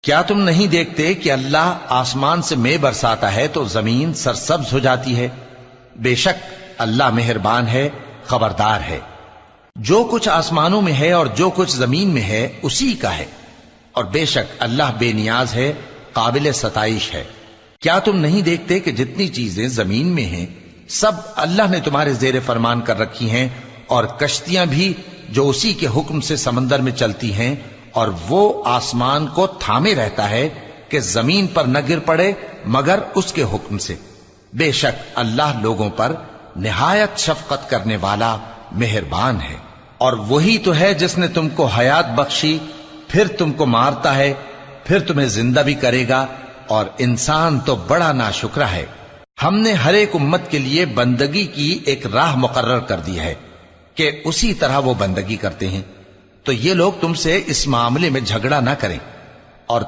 کیا تم نہیں دیکھتے کہ اللہ آسمان سے مے برساتا ہے تو زمین سرسبز ہو جاتی ہے؟ بے شک اللہ مہربان ہے، خبردار ہے۔ جو کچھ آسمانوں میں ہے اور جو کچھ زمین میں ہے اسی کا ہے، اور بے شک اللہ بے نیاز ہے، قابل ستائش ہے۔ کیا تم نہیں دیکھتے کہ جتنی چیزیں زمین میں ہیں سب اللہ نے تمہارے زیر فرمان کر رکھی ہیں، اور کشتیاں بھی جو اسی کے حکم سے سمندر میں چلتی ہیں، اور وہ آسمان کو تھامے رہتا ہے کہ زمین پر نہ گر پڑے مگر اس کے حکم سے۔ بے شک اللہ لوگوں پر نہایت شفقت کرنے والا مہربان ہے۔ اور وہی تو ہے جس نے تم کو حیات بخشی، پھر تم کو مارتا ہے، پھر تمہیں زندہ بھی کرے گا، اور انسان تو بڑا ناشکرا ہے۔ ہم نے ہر ایک امت کے لیے بندگی کی ایک راہ مقرر کر دی ہے کہ اسی طرح وہ بندگی کرتے ہیں، تو یہ لوگ تم سے اس معاملے میں جھگڑا نہ کریں۔ اور